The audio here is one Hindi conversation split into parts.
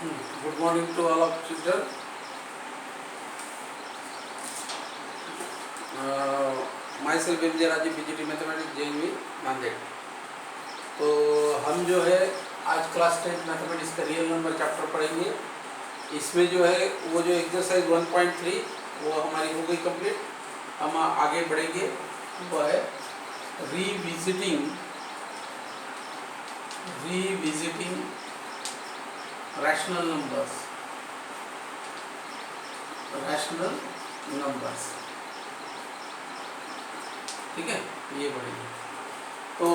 Good morning to all of children. Myself MJ Rajiv, BGT mathematics JNV Nanded. तो हम जो है आज क्लास 10 मैथमेटिक्स का रियल नंबर चैप्टर पढ़ेंगे। इसमें जो है वो जो एक्सरसाइज 1.3 वो हमारी हो गई कंप्लीट। हम आगे बढ़ेंगे, वो है रीविजिटिंग रैशनल नंबर्स। ठीक है, ये बढ़ेगी। तो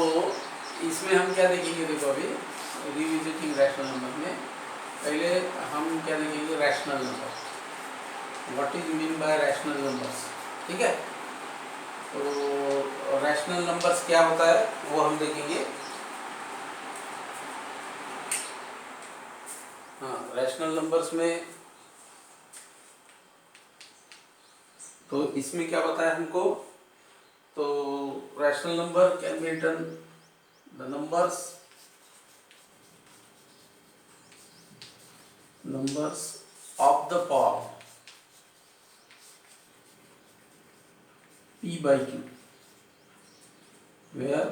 इसमें हम क्या देखेंगे, देखो अभी रिविजिटिंग रैशनल नंबर में पहले हम क्या देखेंगे, rational number. What is mean by rational numbers. ठीक है, तो रैशनल नंबर्स क्या होता है वो हम देखेंगे। हाँ, रैशनल नंबर्स में तो इसमें क्या बताया हमको, तो rational number can be written the numbers of the form p by q, where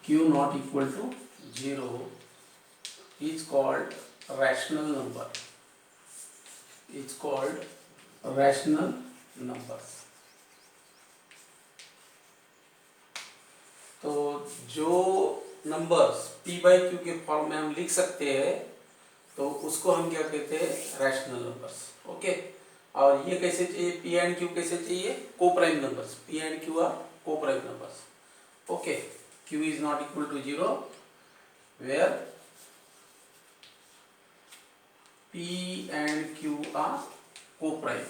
q not equal to 0 is called rational number. It's called rational numbers. तो जो नंबर्स p by q के फॉर्म में हम लिख सकते हैं तो उसको हम क्या कहते हैं, रैशनल नंबर्स। ओके, और ये कैसे चाहिए, p एंड q कैसे चाहिए, coprime numbers. p and q are coprime numbers. Okay, q is not equal to 0 where p and q are coprime.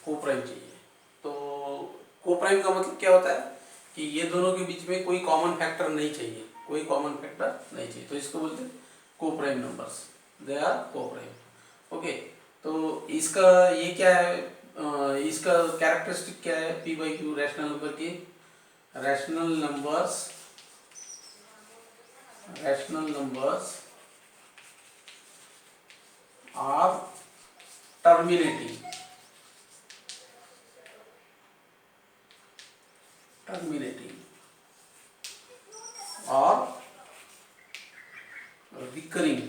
Coprime चाहिए। तो को प्राइम का मतलब क्या होता है कि ये दोनों के बीच में कोई कॉमन फैक्टर नहीं चाहिए, कोई कॉमन फैक्टर नहीं चाहिए, तो इसको बोलते हैं को प्राइम नंबर्स, दे आर को प्राइम। ओके, तो इसका ये क्या है, इसका कैरेक्टरिस्टिक क्या है p by Q rational number की। Rational numbers are terminating or recurring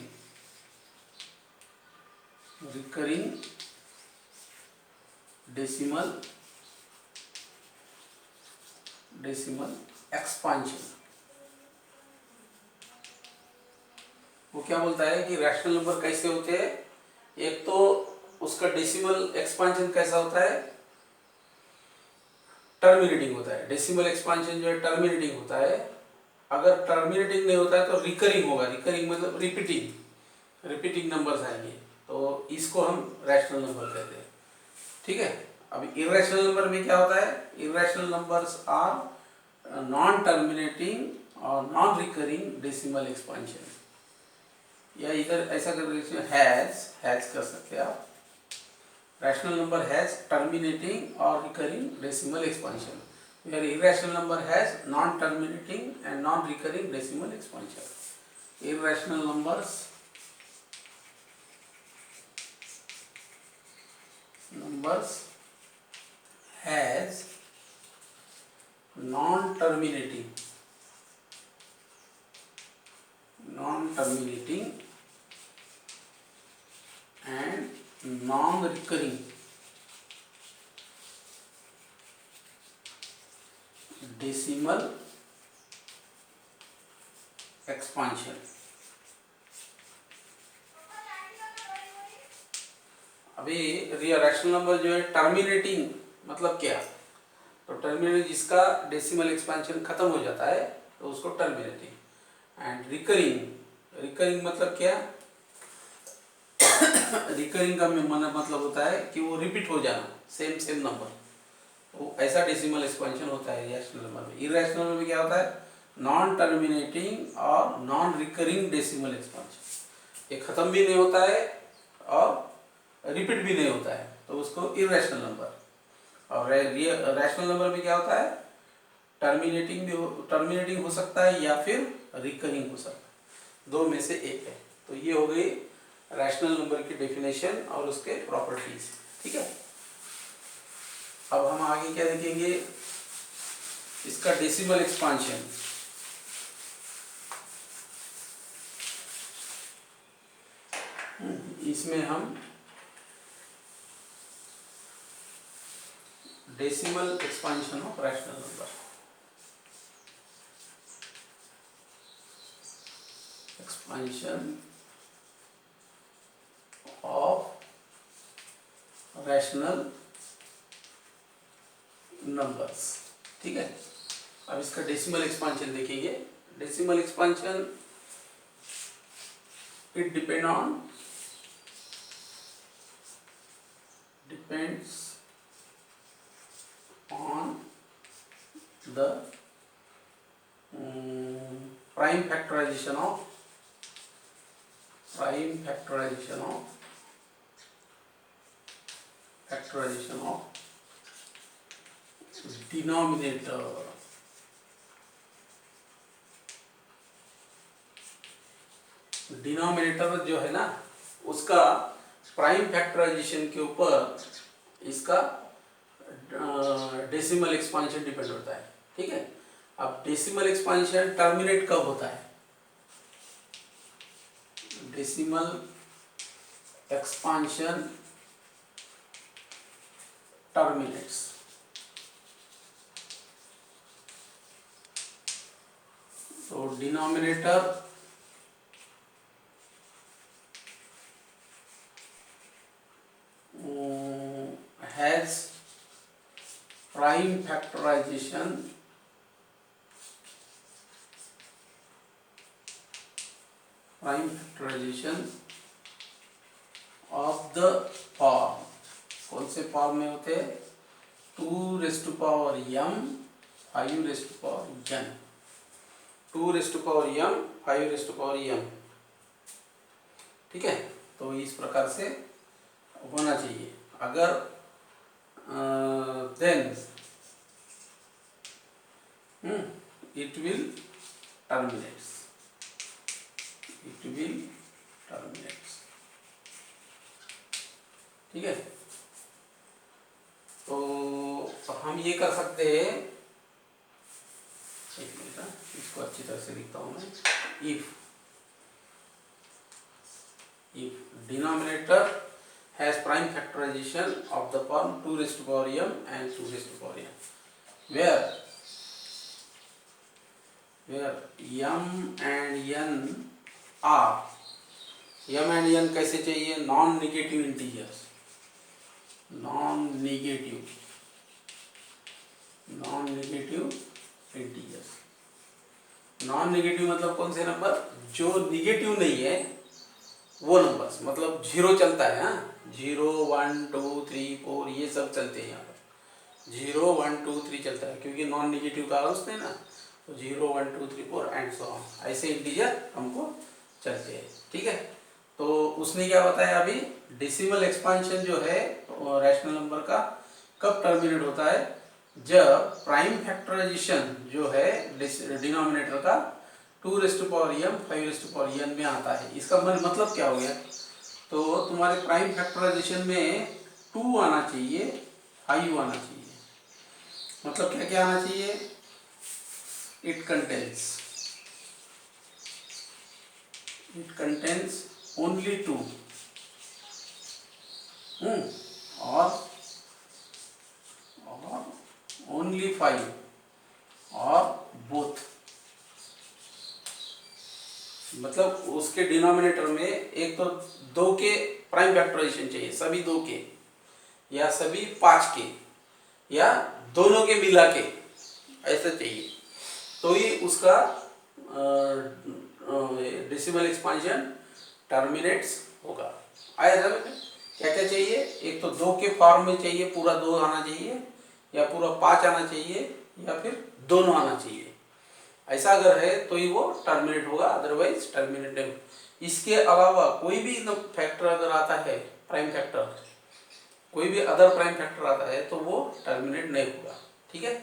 decimal expansion। वो क्या बोलता है कि रैशनल नंबर कैसे होते हैं, एक तो उसका डेसिमल एक्सपांशन कैसा होता है, टर्मिनेटिंग होता है। डेसिमल एक्सपांशन जो है टर्मिनेटिंग होता है। अगर टर्मिनेटिंग नहीं होता है तो रिकरिंग होगा। रिकरिंग मतलब रिपीटिंग नंबर्स आएंगे, तो इसको हम रैशनल नंबर कहते हैं। ठीक है, अब इरेशनल नंबर में क्या होता है, irrational numbers are non terminating और नॉन रिकरिंग डेसिमल एक्सपांशन, या इधर ऐसा कर हैज कर सकते हैं आप। रैशनल नंबर हैज टर्मिनेटिंग और recurring decimal expansion, where irrational number has non-terminating and non-recurring decimal expansion. Irrational numbers has non-terminating and non-recurring decimal expansion. अभी रैशनल नंबर जो है टर्मिनेटिंग मतलब क्या, तो टर्मिनेटिंग जिसका डेसिमल एक्सपांशन खत्म हो जाता है तो उसको टर्मिनेटिंग। एंड रिकरिंग मतलब क्या, रिकरिंग का मतलब होता है कि वो रिपीट हो जाना, सेम नंबर, तो ऐसा डेसिमल एक्सपेंशन होता है रैशनल नंबर में। इरेशनल नंबर में क्या होता है, नॉन टर्मिनेटिंग और नॉन रिकरिंग डेसिमल एक्सपेंशन, ये खत्म भी नहीं होता है और रिपीट भी नहीं होता है, तो उसको इरेशनल नंबर। और रैशनल नंबर में क्या होता है, टर्मिनेटिंग हो सकता है या फिर रिकरिंग हो सकता है, दो में से एक है। तो ये हो गई रैशनल नंबर की डेफिनेशन और उसके प्रॉपर्टीज। ठीक है, अब हम आगे क्या देखेंगे, इसका डेसिमल एक्सपांशन। इसमें हम decimal expansion of rational number, expansion of rational numbers. ठीक है, अब इसका डेसिमल एक्सपांशन देखेंगे। Decimal expansion it depends on the prime factorization of denominator। Denominator जो है ना, उसका प्राइम फैक्टराइजेशन के ऊपर इसका डेसिमल एक्सपांशन डिपेंड होता है। ठीक है, अब डेसिमल एक्सपांशन टर्मिनेट कब होता है? डेसिमल एक्सपांशन टर्मिनेट्स तो denominator has prime factorization of the form। कौन से फॉर्म में होते हैं? 2m 5n, 2m 5n। ठीक है, तो इस प्रकार से होना चाहिए। अगर then it will terminate। ठीक है, तो हम ये कर सकते हैं, एक मिनट इसको अच्छी तरह से लिखता हूँ मैं। If denominator has prime factorization of the form 2m and 2n, where m and n are, m and n कैसे चाहिए? Non negative integers, non negative मतलब कौन से नंबर? जो नेगेटिव नहीं है वो नंबर्स, मतलब जीरो चलता है। हाँ, 0 1 2 3 4 ये सब चलते हैं यहाँ पर। 0 1 2 3 चलता है क्योंकि नॉन नेगेटिव का उसने ना, तो 0 1 2 3 4 एंड सो ऑन, ऐसे इंटीजर हमको चलते हैं। ठीक है, तो उसने क्या बताया अभी, डेसिमल एक्सपांशन जो है रैशनल नंबर का कब टर्मिनेट होता है? जब प्राइम फैक्टराइजेशन जो है डिनोमिनेटर का 2m 5n में आता है। इसका मतलब क्या हो गया? तो तुम्हारे प्राइम फैक्टराइजेशन में 2 आना चाहिए, 5 आना चाहिए। मतलब क्या क्या आना चाहिए? इट कंटेन्स ओनली 2 और ओनली 5 और बोथ। मतलब उसके डिनोमिनेटर में एक तो 2 के प्राइम फैक्टराइजेशन चाहिए, सभी 2 के या सभी 5 के या दोनों के मिला के, ऐसा चाहिए, तो ही उसका डेसिमल एक्सपांशन टर्मिनेट्स होगा। आया समझ में? क्या क्या चाहिए? एक तो 2 के फॉर्म में चाहिए, पूरा 2 आना चाहिए या पूरा 5 आना चाहिए या फिर दोनों आना चाहिए। ऐसा अगर है तो ही वो टर्मिनेट होगा, अदरवाइज टर्मिनेट नहीं। इसके अलावा कोई भी फैक्टर अगर आता है, प्राइम फैक्टर, कोई भी अदर प्राइम फैक्टर आता है तो वो टर्मिनेट नहीं होगा। ठीक है,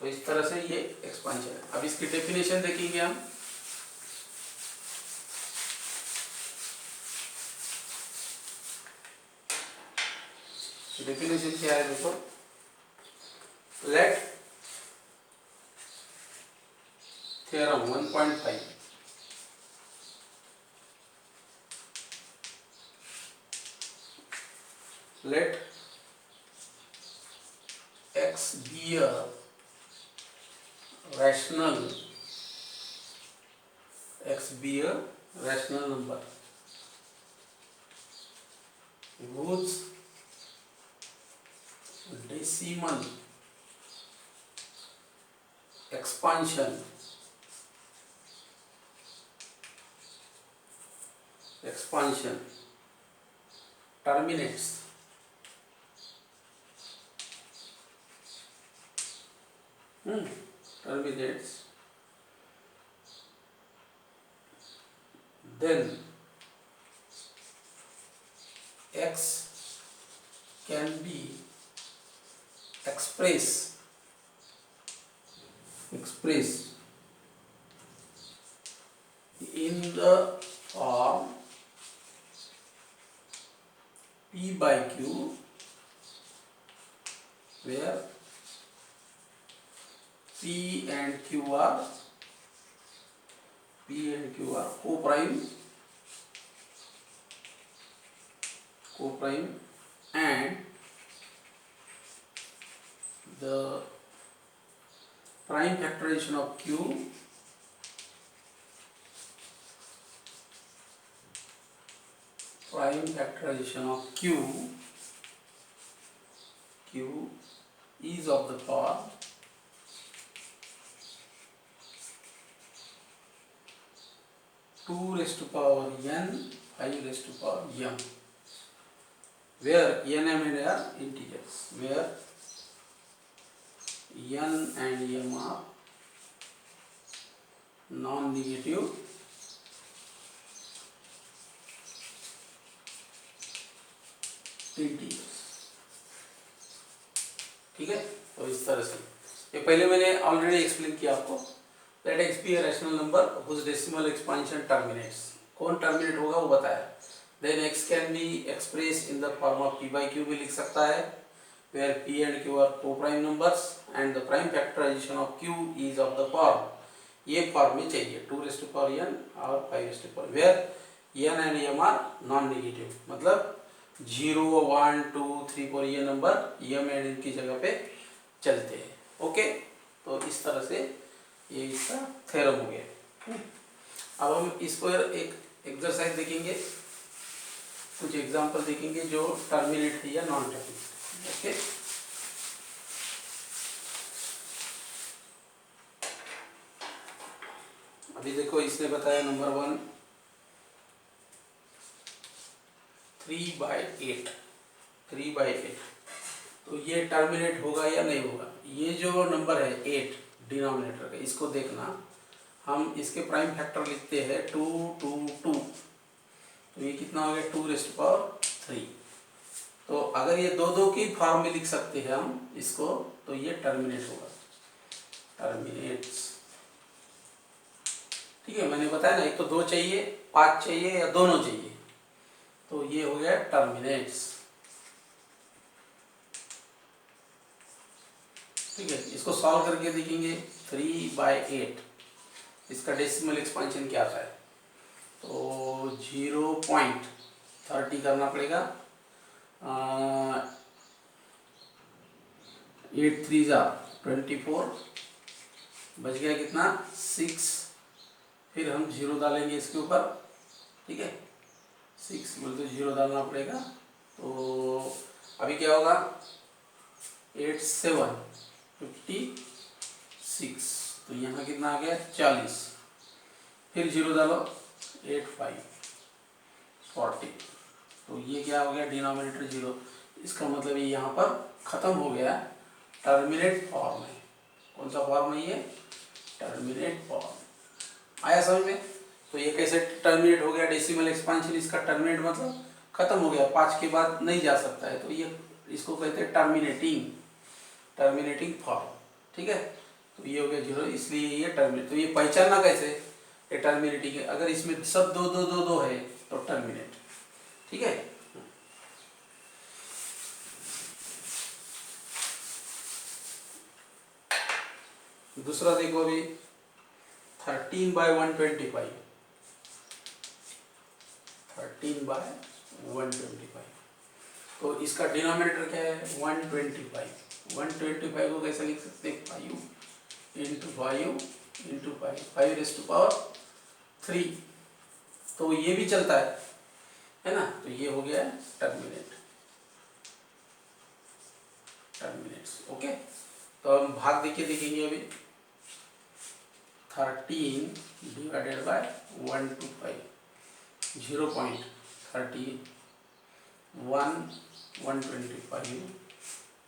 तो इस तरह से ये एक्सपांशन है। अब इसकी डेफिनेशन देखेंगे हम। डेफिनेशन क्या है देखो, late theorem 1.5 let x be a rational number whose decimal expansion terminates then x can be expressed in the form p by q, where p and q are co-prime and the prime factorization of q is of the power 2 raised to power n 5 raised to power m, where n, m and are integers, where n and m are non-negative integers। ठीक है, तो इस तरह से ये पहले मैंने ऑलरेडी एक्सप्लेन किया आपको। Let X be a rational number whose decimal expansion terminates, कौन टर्मिनेट होगा वो बताया। Then X can be express in the form of P by Q भी लिख सकता है, where P and Q are coprime numbers and the prime factorization of Q is of the form, ये फॉर्म में चाहिए 2 raised to power n और 5 raised to power, where n and m are non negative, मतलब 0 1 2 3 4 ये नंबर m एंड n की जगह पे चलते हैं। ओके, तो इस तरह से ये इसका थ्योरम हो गया। अब हम इस पर एक एक्सरसाइज देखेंगे, कुछ एग्जांपल देखेंगे जो टर्मिनेट है या नॉन टर्मिनेट। ओके, अभी देखो इसने बताया नंबर 1 3/8, तो ये टर्मिनेट होगा या नहीं होगा। ये जो नंबर है 8 डिनोमिनेटर का, इसको देखना, हम इसके प्राइम फैक्टर लिखते हैं 2 2 2, तो ये कितना हो गया 2 raised to power 3। तो अगर ये दो दो की फॉर्म में लिख सकते हैं हम इसको, तो ये टर्मिनेट होगा, टर्मिनेट्स। ठीक है, मैंने बताया ना, एक तो 2 चाहिए, 5 चाहिए या दोनों चाहिए, तो ये हो गया टर्मिनेट्स। ठीक है, इसको सॉल्व करके देखेंगे। 3/8 इसका डेसिमल एक्सपांशन क्या आता है, तो 0.30 करना पड़ेगा। 8 3 जा 24, बच गया कितना 6, फिर हम 0 डालेंगे इसके ऊपर। ठीक है, 6 बोले तो 0 डालना पड़ेगा, तो अभी क्या होगा 8 7 56, तो यहाँ कितना आ गया 40, फिर 0 डालो 8 5 40, तो ये क्या हो गया डिनोमिनेटर 0। इसका मतलब ये यहाँ पर खत्म हो गया टर्मिनेट फॉर्म है। कौन सा फॉर्म है ये, टर्मिनेट फॉर्म। आया समझ में। तो ये कैसे टर्मिनेट हो गया, डेसिमल एक्सपांशन इसका टर्मिनेट मतलब खत्म हो गया, 5 के बाद नहीं जा सकता है, तो ये इसको कहते हैं टर्मिनेटिंग फॉर्म। ठीक है, तो ये हो गया 0, इसलिए ये टर्मिनेट। तो ये पहचानना कैसे ये टर्मिनेटिंग है, अगर इसमें सब 2 2 2 2 है तो टर्मिनेट। ठीक है। दूसरा देखो अभी 13/125, 13/125। तो इसका डिनोमिनेटर क्या है 125। 125 को कैसे लिख सकते हैं 5 इंटू 5 इंटू 5, 5⁻³ तो ये भी चलता है ना। तो ये हो गया टर्मिनेट्स। ओके। तो हम भाग देखिए देखेंगे अभी 13/125 0.31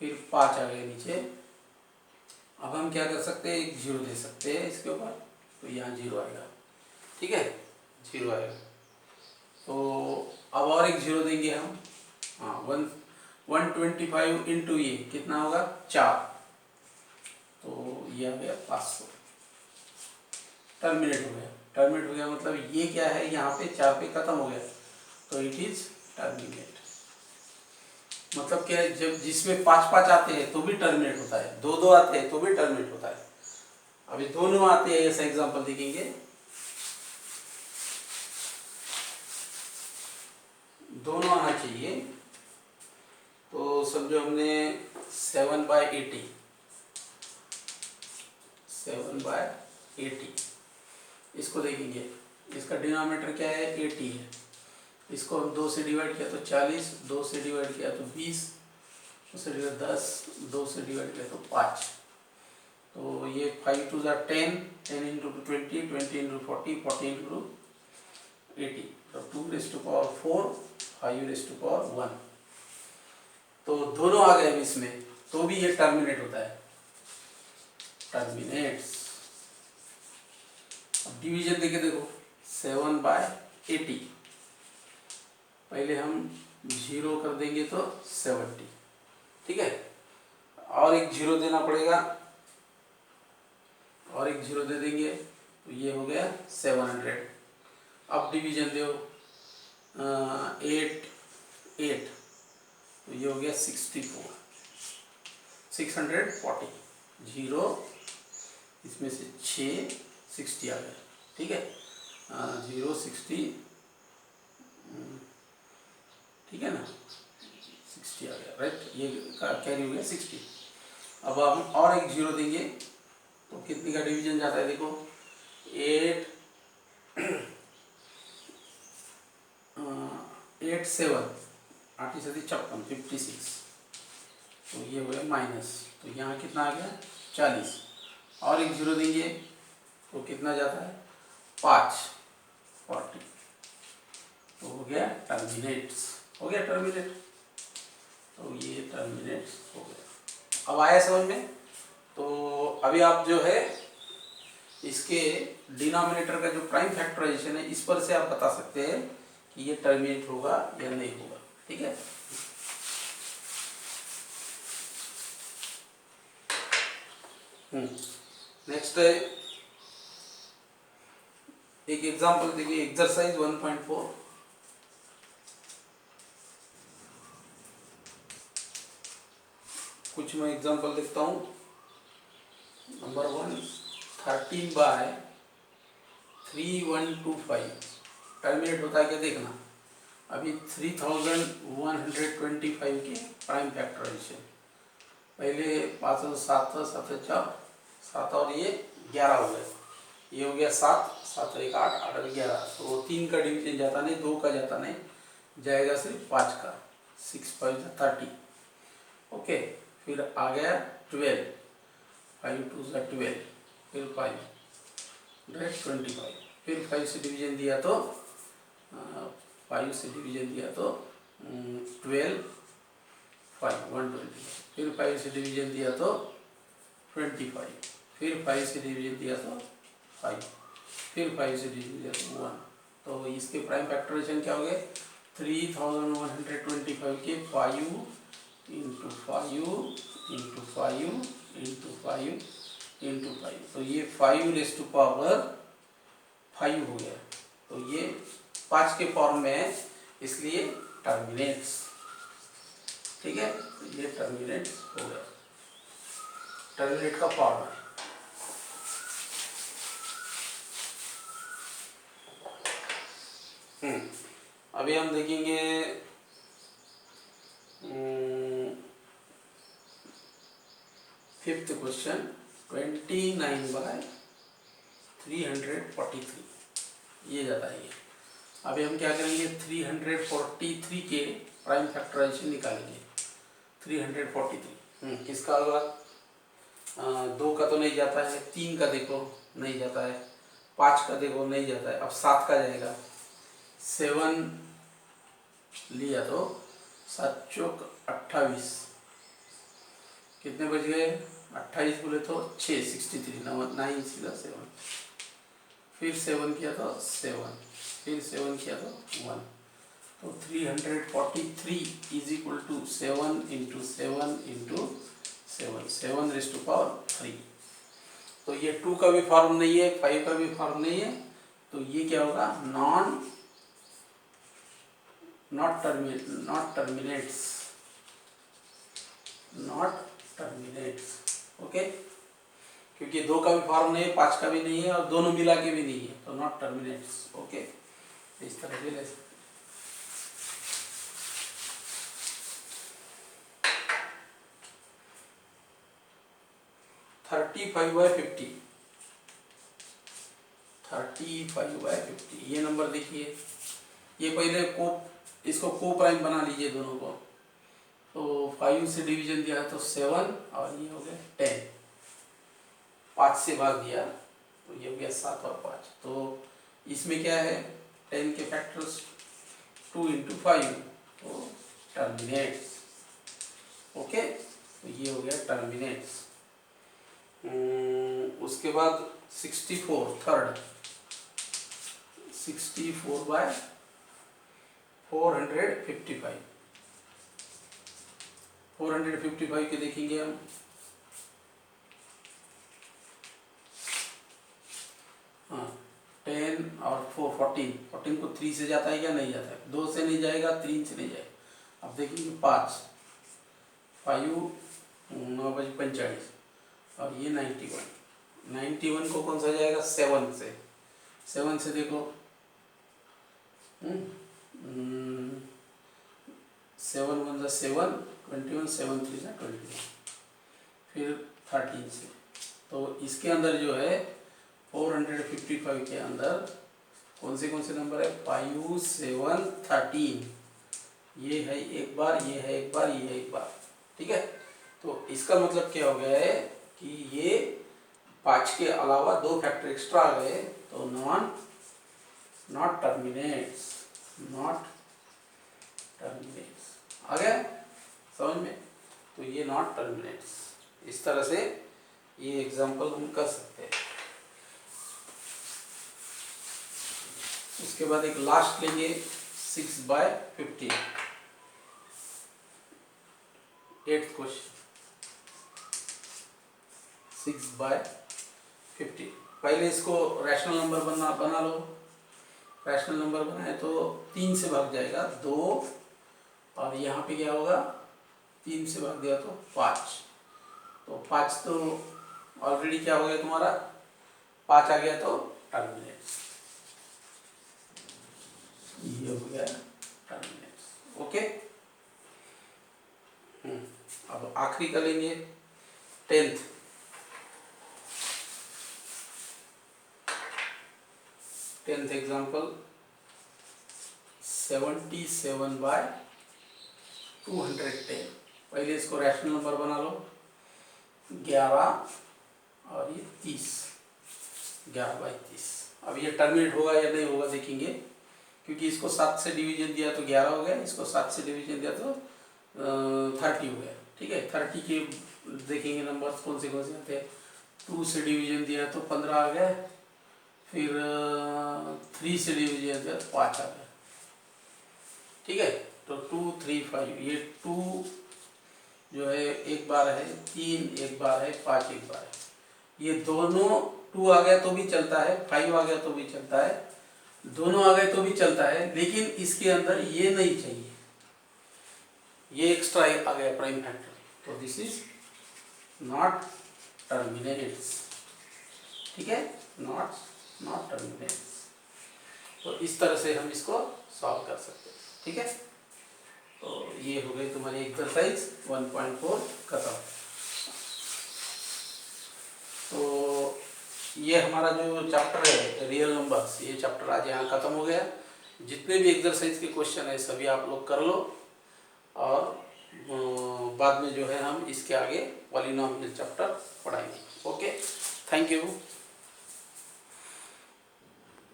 फिर 5 आ गए नीचे। अब हम क्या कर सकते हैं, एक 0 दे सकते हैं इसके ऊपर, तो यहाँ 0 आएगा। ठीक है, 0 आएगा। तो अब और एक 0 देंगे हम। हाँ 125 इंटू ये कितना होगा 4, तो ये आ गया 500। टर्मिनेट हो गया। टर्मिनेट हो गया मतलब ये क्या है, यहाँ पे 4 पे खत्म हो गया, तो इट इज टर्मिनेट। मतलब क्या है, जब जिसमें 5 5 आते हैं तो भी टर्मिनेट होता है, 2 2 आते हैं तो भी टर्मिनेट होता है। अभी दोनों आते हैं, ऐसा एग्जांपल देखेंगे। दोनों आना चाहिए। तो समझो हमने 7/80, 7/80 इसको देखेंगे। इसका डिनोमिनेटर क्या है 80 है। इसको हम 2 से डिवाइड किया तो 40, 2 से डिवाइड किया तो 20, 2 से डिवाइड 10, 2 से डिवाइड किया तो 5। तो ये 5 2 ज़ा 10, 10 इंटू 20, 20 इंटू 40, 40 इंटू 80, तो 2⁴, 5⁻1। तो दोनों आ गए इसमें, तो भी ये टर्मिनेट होता है, टर्मिनेट्स। अब डिवीजन देके देखो 7/80, पहले हम 0 कर देंगे तो 70। ठीक है, और एक 0 देना पड़ेगा, और एक 0 दे देंगे तो ये हो गया 700। अब डिवीजन दो 8 8, तो ये हो गया 64, 640। 0 इसमें से 6 60 आ गया। ठीक है, 0 60, ठीक है ना, 60 आ गया, राइट। ये कैरी हो गया 60। अब हम और एक 0 देंगे तो कितने का डिवीजन जाता है देखो 8 8 7, 8 7 56, 56। तो ये हो गया माइनस, तो यहाँ कितना आ गया 40। और एक 0 देंगे तो कितना जाता है 5, 40। तो हो गया टर्मिनेट्स, हो गया टर्मिनेट। तो ये टर्मिनेट्स हो गया। अब आया समझ में। तो अभी आप जो है इसके डिनोमिनेटर का जो प्राइम फैक्टराइजेशन है, इस पर से आप बता सकते हैं कि ये टर्मिनेट होगा या नहीं होगा। ठीक है, नेक्स्ट है एक एग्जांपल देखिए, एक्सरसाइज 1.4। कुछ मैं एग्जांपल देखता हूँ। नंबर 1, 13/3125 टर्मिनेट होता है क्या देखना। अभी 3125 के प्राइम फैक्टराइजेशन, पहले 5 7 7 4 7 और ये 11 हो गए। ये हो गया 7 7 1 8 8 और 11। तो 3 का डिवीजन जाता नहीं, 2 का जाता नहीं, जाएगा सिर्फ 5 का। 6 5 30। ओके, फिर आ गया 12, 5 2 12, फिर 5 25। फिर 5 से डिवीजन दिया तो 5 से डिवीजन दिया तो 12 5 120। फिर 5 से डिवीजन दिया तो 25। फिर 5 से डिवीजन दिया तो 5, फिर 5 से डिवीजन दिया तो 1। तो इसके प्राइम फैक्टराइजेशन क्या हो गए 3125 के 5 इंटू 5 इंटू 5 इंटू 5 इंटू 5, तो ये 5 हो गया। तो ये 5 के फॉर्म में है, इसलिए टर्मिनेट्स। ठीक है, तो ये टर्मिनेट्स हो गया, टर्मिनेट का फॉर्म है। अभी हम देखेंगे फिफ्थ क्वेश्चन, 29/343 ये जाता है। अभी हम क्या करेंगे, 343 के प्राइम फैक्टराइजेशन निकालेंगे। 343 किसका होगा, 2 का तो नहीं जाता है, 3 का देखो नहीं जाता है, 5 का देखो नहीं जाता है, अब 7 का जाएगा। 7 लिया तो 7 चौक 28, कितने बज गए, 28 बोले तो 6, 63, 9 सीधा 7, फिर 7 किया तो 7, फिर 7 किया तो 1, तो 343 is equal to 7 into 7 into 7, 7⁻3। तो ये 2 का भी फॉर्म नहीं है, 5 का भी फॉर्म नहीं है, तो ये क्या होगा, नॉट टर्मिनेट्स। ओके, क्योंकि 2 का भी फॉर्म नहीं है, 5 का भी नहीं है, और दोनों मिला के भी नहीं है, तो नॉट टर्मिनेट्स। ओके, इस तरह से ले सकते। 35/50, 35/50 ये नंबर देखिए, ये पहले इसको को प्राइम बना लीजिए दोनों को। तो 5 से डिवीजन दिया है तो 7, और ये हो गया 10, 5 से भाग दिया तो ये हो गया 7 और 5। तो इसमें क्या है, 10 के फैक्टर्स 2 इंटू 5, तो टर्मिनेट्स। ओके, तो ये हो गया टर्मिनेट्स। उसके बाद 64 थर्ड, 64/455, 455 के देखेंगे हम। हाँ, 10 और 4 14 को 3 से जाता है क्या, नहीं जाता है, 2 से नहीं जाएगा, 3 से नहीं जाएगा। अब देखेंगे 5 9 बजे 45, और ये 91 को कौन सा जाएगा, 7 से। 7 से देखो 7 1 7, 21, 7 3 21, फिर 13 से। तो इसके अंदर जो है 455 के अंदर कौन से नंबर है, 5 7 13, ये है एक बार, ये है एक बार, ये है एक बार। ठीक है, तो इसका मतलब क्या हो गया है कि ये 5 के अलावा 2 फैक्टर एक्स्ट्रा आ गए, तो नॉट टर्मिनेट्स आ गया समझ में। तो ये नॉट टर्मिनेट्स, इस तरह से ये एग्जांपल हम कर सकते हैं। उसके बाद एक लास्ट लेंगे 6/50, 8th क्वेश्चन, 6/50। पहले इसको रैशनल नंबर बना लो। रैशनल नंबर बनाए तो 3 से भाग जाएगा 2, और यहाँ पे क्या होगा, 3 से भाग दिया तो 5, तो 5 तो ऑलरेडी क्या हो गया तुम्हारा, 5 आ गया तो टर्मिनेट्स, ये हो गया टर्मिनेट्स। ओके, अब आखिरी का लेंगे 10th, 10th एग्जाम्पल 77/210। पहले इसको रैशनल नंबर बना लो, 11 और ये 30, 11/30। अब ये टर्मिनेट होगा या नहीं होगा देखेंगे, क्योंकि इसको 7 से डिवीजन दिया तो 11 हो गया, इसको 7 से डिवीजन दिया तो 30 हो गया। ठीक है, 30 के देखेंगे नंबर्स कौन से आते हैं। 2 से डिवीजन दिया तो 15 आ गया, फिर 3 से डिवीजन दिया तो 5 आ गया। ठीक है, तो 2 3 5, ये 2 जो है एक बार है, 3 एक बार है, 5 एक बार है। ये दोनों 2 आ गया तो भी चलता है, 5 आ गया तो भी चलता है, दोनों आ गए तो भी चलता है, लेकिन इसके अंदर ये नहीं चाहिए, ये एक्स्ट्रा आ गया प्राइम फैक्टर, तो दिस इज नॉट टर्मिनेट्स। ठीक है, नॉट टर्मिनेट्स। तो इस तरह से हम इसको सॉल्व कर सकते हैं। ठीक है, तो ये हो गई तुम्हारी एक्सरसाइज 1.4 खत्म। तो ये हमारा जो चैप्टर है रियल नंबर्स, ये चैप्टर आज यहाँ खत्म हो गया। जितने भी एक्सरसाइज के क्वेश्चन है सभी आप लोग कर लो, और बाद में जो है हम इसके आगे पॉलिनोमियल चैप्टर पढ़ाएंगे। Okay, thank you.